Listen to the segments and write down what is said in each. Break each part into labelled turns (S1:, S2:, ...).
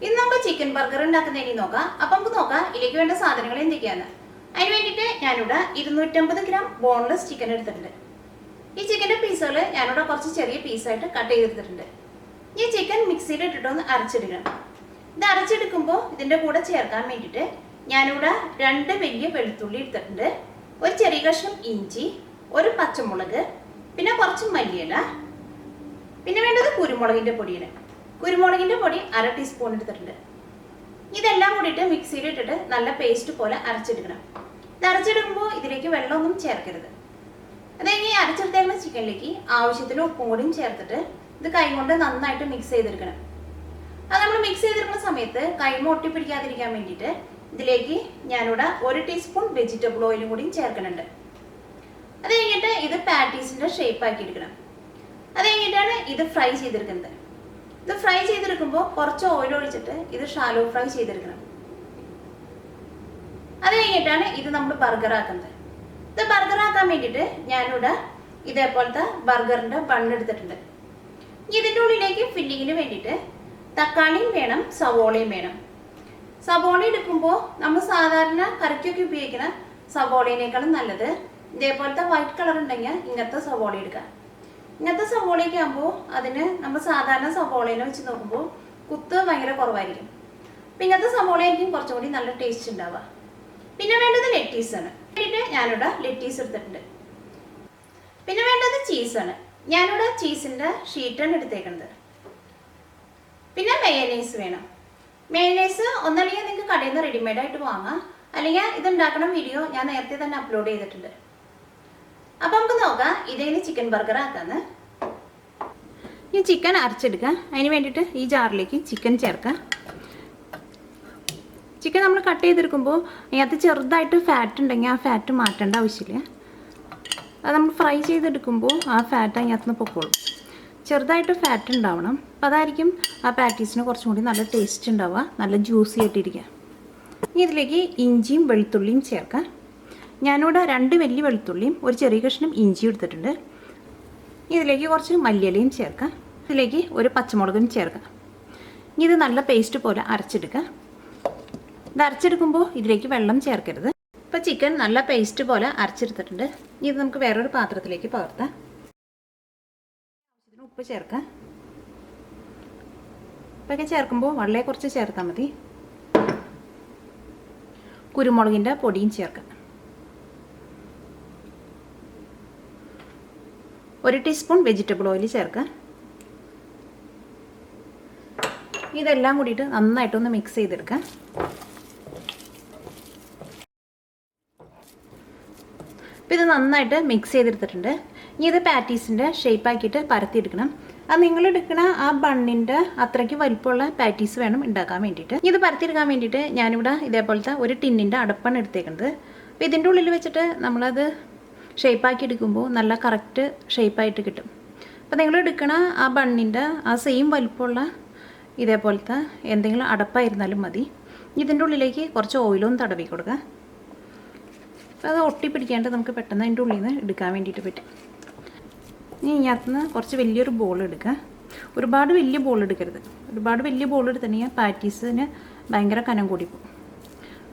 S1: ഇന്ന് നമുക്ക് chicken burger ഉണ്ടാക്കുന്നതിന് നോക്കാം. അപ്പം നമുക്ക് നോക്കാം ഇതിലേക്ക് വേണ്ട സാധനങ്ങൾ എന്തൊക്കെയാണ്. അതിന് വേണ്ടിയിട്ട് ഞാനിവിടെ 250 ഗ്രാം ബോൺലെസ് ചിക്കൻ എടുത്തിട്ടുണ്ട്. ഈ ചിക്കൻ്റെ പീസുകൾ ഞാനിവിടെ കുറച്ച് ചെറിയ പീസായിട്ട് കട്ട് ചെയ്തെടുത്തിട്ടുണ്ട്. ഈ ചിക്കൻ മിക്സിയിൽ ഇട്ടിട്ടൊന്ന് അരച്ചെടുക്കണം. ഇത് അരച്ചെടുക്കുമ്പോൾ ഇതിൻ്റെ കൂടെ ചേർക്കാൻ വേണ്ടിയിട്ട് ഞാനിവിടെ 2 വലിയ വെളുത്തുള്ളി എടുത്തിട്ടുണ്ട്, ഒരു ചെറിയ കഷ്ണം ഇഞ്ചി, ഒരു പച്ചമുളക്, പിന്നെ കുറച്ച് മല്ലിയില, പിന്നെ വേണ്ടത് കുരുമുളകിൻ്റെ പൊടിയാണ്. കുരുമുളകിൻ്റെ പൊടി 1/2 ടീസ്പൂൺ എടുത്തിട്ടുണ്ട്. ഇതെല്ലാം കൂടിയിട്ട് മിക്സിയിൽ ഇട്ടിട്ട് നല്ല പേസ്റ്റ് പോലെ അരച്ചെടുക്കണം. ഇത് അരച്ചെടുക്കുമ്പോൾ ഇതിലേക്ക് വെള്ളമൊന്നും ചേർക്കരുത്. അത് കഴിഞ്ഞ് അരച്ചെടുത്തേക്കുന്ന ചിക്കനിലേക്ക് ആവശ്യത്തിന് ഉപ്പും കൂടിയും ചേർത്തിട്ട് ഇത് കൈ കൊണ്ട് നന്നായിട്ട് മിക്സ് ചെയ്തെടുക്കണം. അത് നമ്മൾ മിക്സ് ചെയ്തെടുക്കുന്ന സമയത്ത് കൈമ ഒട്ടിപ്പിടിക്കാതിരിക്കാൻ വേണ്ടിയിട്ട് ഇതിലേക്ക് ഞാനിവിടെ 1 ടീസ്പൂൺ വെജിറ്റബിൾ ഓയിലും കൂടിയും ചേർക്കുന്നുണ്ട്. അത് കഴിഞ്ഞിട്ട് ഇത് പാറ്റീസിൻ്റെ ഷേപ്പ് ആക്കി എടുക്കണം. അത് കഴിഞ്ഞിട്ടാണ് ഇത് ഫ്രൈ ചെയ്തെടുക്കുന്നത്. ഇത് ഫ്രൈ ചെയ്തെടുക്കുമ്പോൾ കുറച്ച് ഓയിൽ ഒഴിച്ചിട്ട് ഇത് ഷാലോ ഫ്രൈ ചെയ്തെടുക്കണം. അത് കഴിഞ്ഞിട്ടാണ് ഇത് നമ്മൾ ബർഗർ ആക്കുന്നത്. ഇത് ബർഗർ ആക്കാൻ വേണ്ടിയിട്ട് ഞാനിവിടെ ഇതേപോലത്തെ ബർഗറിൻ്റെ ബണ്ണ് എടുത്തിട്ടുണ്ട്. ഇതിൻ്റെ ഉള്ളിലേക്ക് ഫില്ലിങ്ങിന് വേണ്ടിയിട്ട് തക്കാളിയും വേണം, സവോളയും വേണം. സവോള എടുക്കുമ്പോൾ നമ്മൾ സാധാരണ കറിക്കൊക്കെ ഉപയോഗിക്കുന്ന സവോളയിനേക്കാളും നല്ലത് ഇതേപോലത്തെ വൈറ്റ് കളർ ഉണ്ടെങ്കിൽ ഇങ്ങനത്തെ സവോള എടുക്കുക. ഇങ്ങനത്തെ സവോളയൊക്കെ ആകുമ്പോൾ അതിന് നമ്മൾ സാധാരണ സവോളേനെ വെച്ച് നോക്കുമ്പോൾ കുത്ത് ഭയങ്കര കുറവായിരിക്കും. അപ്പം ഇങ്ങനത്തെ സവോളയായിരിക്കും കുറച്ചും കൂടി നല്ല ടേസ്റ്റ് ഉണ്ടാവുക. പിന്നെ വേണ്ടത് ലെറ്റീസാണ്. വേണ്ടിയിട്ട് ഞാനിവിടെ ലെറ്റീസ് എടുത്തിട്ടുണ്ട്. പിന്നെ വേണ്ടത് ചീസാണ്. ഞാനിവിടെ ചീസിൻ്റെ ഷീറ്റാണ് എടുത്തേക്കുന്നത്. പിന്നെ മയോനൈസ് വേണം. മയോനൈസ് ഒന്നല്ലെങ്കിൽ നിങ്ങൾക്ക് കടയിൽ നിന്ന് റെഡിമെയ്ഡായിട്ട് വാങ്ങാം, അല്ലെങ്കിൽ ഇതുണ്ടാക്കണ വീഡിയോ ഞാൻ നേരത്തെ തന്നെ അപ്ലോഡ് ചെയ്തിട്ടുണ്ട്. അപ്പം നമുക്ക് നോക്കാം ഇതേന്ന് ചിക്കൻ ബർഗർ ആക്കാന്ന്. ഈ ചിക്കൻ അരച്ചെടുക്കുക. അതിന് വേണ്ടിയിട്ട് ഈ ജാറിലേക്ക് ചിക്കൻ ചേർക്കുക. ചിക്കൻ നമ്മൾ കട്ട് ചെയ്തെടുക്കുമ്പോൾ അതിനകത്ത് ചെറുതായിട്ട് ഫാറ്റ് ഉണ്ടെങ്കിൽ ആ ഫാറ്റ് മാറ്റേണ്ട ആവശ്യമില്ല. അത് നമ്മൾ ഫ്രൈ ചെയ്തെടുക്കുമ്പോൾ ആ ഫാറ്റ് അതിനകത്ത് നിന്ന് പൊക്കോളും. ചെറുതായിട്ട് ഫാറ്റ് ഉണ്ടാവണം. അപ്പോൾ അതായിരിക്കും ആ പാറ്റീസിന് കുറച്ചും കൂടി നല്ല ടേസ്റ്റ് ഉണ്ടാവുക, നല്ല ജ്യൂസി ആയിട്ടിരിക്കുക. ഇനി ഇതിലേക്ക് ഇഞ്ചിയും വെളുത്തുള്ളിയും ചേർക്കാം. ഞാനിവിടെ 2 വലിയ വെളുത്തുള്ളിയും ഒരു ചെറിയ കഷ്ണം ഇഞ്ചിയും എടുത്തിട്ടുണ്ട്. ഇതിലേക്ക് കുറച്ച് മല്ലിയിലയും ചേർക്കാം. ഇതിലേക്ക് ഒരു പച്ചമുളകും ചേർക്കാം. ഇനി ഇത് നല്ല പേസ്റ്റ് പോലെ അരച്ചെടുക്കുക. ഇത് അരച്ചെടുക്കുമ്പോൾ ഇതിലേക്ക് വെള്ളം ചേർക്കരുത്. ഇപ്പോൾ ചിക്കൻ നല്ല പേസ്റ്റ് പോലെ അരച്ചെടുത്തിട്ടുണ്ട്. ഇനി ഇത് നമുക്ക് വേറൊരു പാത്രത്തിലേക്ക് പകർത്താം. ആവശ്യത്തിന് ഉപ്പ് ചേർക്കാം. ഉപ്പൊക്കെ ചേർക്കുമ്പോൾ വളരെ കുറച്ച് ചേർത്താൽ മതി. കുരുമുളകിൻ്റെ പൊടിയും ചേർക്കാം. 1 ടീസ്പൂൺ വെജിറ്റബിൾ ഓയിൽ ചേർക്കുക. ഇതെല്ലാം കൂടിയിട്ട് നന്നായിട്ടൊന്ന് മിക്സ് ചെയ്തെടുക്കാം. അപ്പോൾ ഇത് നന്നായിട്ട് മിക്സ് ചെയ്തെടുത്തിട്ടുണ്ട്. ഇനി ഇത് പാറ്റീസിൻ്റെ ഷേപ്പാക്കിയിട്ട് പരത്തിയെടുക്കണം. അത് നിങ്ങളെടുക്കണ ആ ബണ്ണിൻ്റെ അത്രയ്ക്ക് വലിപ്പമുള്ള പാറ്റീസ് വേണം ഉണ്ടാക്കാൻ വേണ്ടിയിട്ട്. ഇത് പരത്തിയെടുക്കാൻ വേണ്ടിയിട്ട് ഞാനിവിടെ ഇതേപോലത്തെ ഒരു ടിന്നിൻ്റെ അടപ്പാണ് എടുത്തേക്കുന്നത്. അപ്പോൾ ഇതിൻ്റെ ഉള്ളിൽ വെച്ചിട്ട് നമ്മളത് ഷേപ്പാക്കി എടുക്കുമ്പോൾ നല്ല കറക്റ്റ് ഷേപ്പായിട്ട് കിട്ടും. അപ്പോൾ നിങ്ങൾ എടുക്കണ ആ ബണ്ണിൻ്റെ ആ സെയിം വലിപ്പമുള്ള ഇതേപോലത്തെ എന്തെങ്കിലും അടപ്പായിരുന്നാലും മതി. ഇതിൻ്റെ ഉള്ളിലേക്ക് കുറച്ച് ഓയിലൊന്ന് തടവി കൊടുക്കുക. അപ്പോൾ അത് ഒട്ടിപ്പിടിക്കാണ്ട് നമുക്ക് പെട്ടെന്ന് അതിൻ്റെ ഉള്ളിൽ നിന്ന് എടുക്കാൻ വേണ്ടിയിട്ട് പറ്റും. ഇനി ഇതിനകത്തുനിന്ന് കുറച്ച് വലിയൊരു ബോൾ എടുക്കുക. ഒരുപാട് വലിയ ബോൾ എടുക്കരുത്. ഒരുപാട് വലിയ ബോൾ എടുത്തിട്ടുണ്ടെങ്കിൽ പാറ്റീസിന് ഭയങ്കര കനം കൂടി പോകും.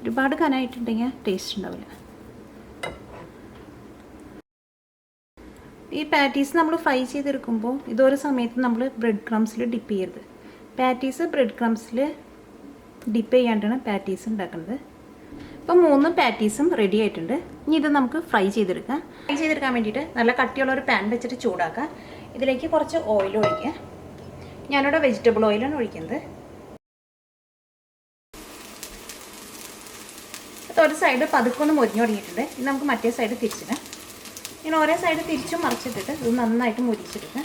S1: ഒരുപാട് കനമായിട്ടുണ്ടെങ്കിൽ ടേസ്റ്റ് ഉണ്ടാവില്ല. ഈ പാറ്റീസ് നമ്മൾ ഫ്രൈ ചെയ്തെടുക്കുമ്പോൾ ഇതൊരു സമയത്ത് നമ്മൾ ബ്രെഡ് ക്രംസിൽ ഡിപ്പ് ചെയ്യരുത്. പാറ്റീസ് ബ്രെഡ് ക്രംസിൽ ഡിപ്പ് ചെയ്യാണ്ടാണ് പാറ്റീസ് ഉണ്ടാക്കുന്നത്. ഇപ്പോൾ 3 പാറ്റീസും റെഡി ആയിട്ടുണ്ട്. ഇനി ഇത് നമുക്ക് ഫ്രൈ ചെയ്തെടുക്കാം. ഫ്രൈ ചെയ്തെടുക്കാൻ വേണ്ടിയിട്ട് നല്ല കട്ടിയുള്ള ഒരു പാൻ വെച്ചിട്ട് ചൂടാക്കുക. ഇതിലേക്ക് കുറച്ച് ഓയിൽ ഒഴിക്കുക. ഞാനിവിടെ വെജിറ്റബിൾ ഓയിലാണ് ഒഴിക്കുന്നത്. അപ്പോൾ ഒരു സൈഡ് പതുക്കൊന്ന് മുരിഞ്ഞു തുടങ്ങിയിട്ടുണ്ട്. ഇനി നമുക്ക് മറ്റേ സൈഡ് തിരിച്ചിടാം. ഇങ്ങനെ ഓരോ സൈഡ് തിരിച്ചും മറിച്ചിട്ടിട്ട് ഇത് നന്നായിട്ട് മുരിച്ചെടുക്കുക.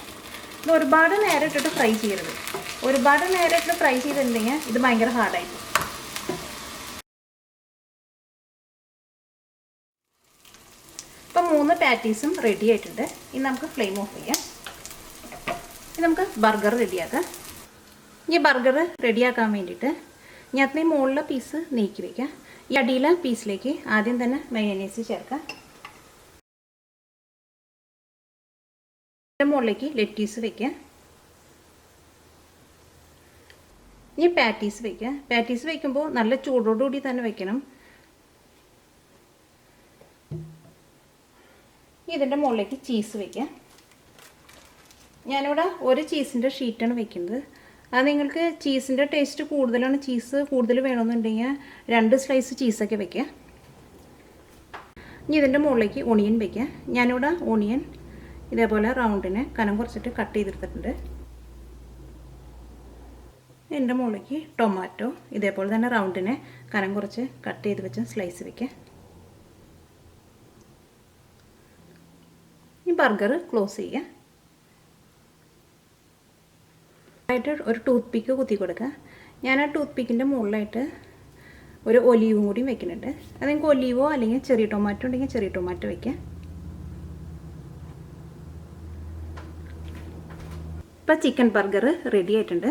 S1: ഇത് ഒരുപാട് നേരം ഇട്ടിട്ട് ഫ്രൈ ചെയ്യരുത്. ഒരുപാട് നേരം ഇട്ടിട്ട് ഫ്രൈ ചെയ്തിട്ടുണ്ടെങ്കിൽ ഇത് ഭയങ്കര ഹാർഡായിരിക്കും. ഇപ്പം 3 പാറ്റീസും റെഡി ആയിട്ടുണ്ട്. ഇനി നമുക്ക് ഫ്ലെയിം ഓഫ് ചെയ്യാം. ഇനി നമുക്ക് ബർഗർ റെഡിയാക്കാം. ഈ ബർഗർ റെഡിയാക്കാൻ വേണ്ടിയിട്ട് ഞാൻ ഈ മുകളിലെ പീസ് നീക്കി വയ്ക്കാം. ഈ അടിയിലെ പീസിലേക്ക് ആദ്യം തന്നെ മയോനൈസ് ചേർക്കാം. മുകളിലേക്ക് ലെറ്റീസ് വയ്ക്കുക. ഇനി പാറ്റീസ് വയ്ക്കുക. പാറ്റീസ് വയ്ക്കുമ്പോൾ നല്ല ചൂടോടുകൂടി തന്നെ വയ്ക്കണം. ഇതിൻ്റെ മുകളിലേക്ക് ചീസ് വയ്ക്കുക. ഞാനിവിടെ ഒരു ചീസിൻ്റെ ഷീറ്റാണ് വയ്ക്കുന്നത്. അത് നിങ്ങൾക്ക് ചീസിൻ്റെ ടേസ്റ്റ് കൂടുതലാണ്, ചീസ് കൂടുതൽ വേണമെന്നുണ്ടെങ്കിൽ 2 സ്ലൈസ് ചീസൊക്കെ വയ്ക്കുക. ഇനി ഇതിൻ്റെ മുകളിലേക്ക് ഓണിയൻ വയ്ക്കുക. ഞാനിവിടെ ഓണിയൻ ഇതേപോലെ റൗണ്ടിന് കനം കുറച്ചിട്ട് കട്ട് ചെയ്തെടുത്തിട്ടുണ്ട്. ഇതിൻ്റെ മുകളിലേക്ക് ടൊമാറ്റോ ഇതേപോലെ തന്നെ റൗണ്ടിന് കനം കുറച്ച് കട്ട് ചെയ്ത് വെച്ച് സ്ലൈസ് വയ്ക്കുക. ഈ ബർഗർ ക്ലോസ് ചെയ്യുക. ആയിട്ട് ഒരു ടൂത്ത് പിക്ക് കുത്തി കൊടുക്കുക. ഞാൻ ആ ടൂത്ത് പിക്കിൻ്റെ മുകളിലായിട്ട് ഒരു ഒലീവും കൂടി വെക്കുന്നുണ്ട്. അത് നിങ്ങൾക്ക് ഒലീവോ അല്ലെങ്കിൽ ചെറിയ ടൊമാറ്റോ ഉണ്ടെങ്കിൽ ചെറിയ ടൊമാറ്റോ വയ്ക്കുക. ഇപ്പോൾ ചിക്കൻ ബർഗർ റെഡി ആയിട്ടുണ്ട്.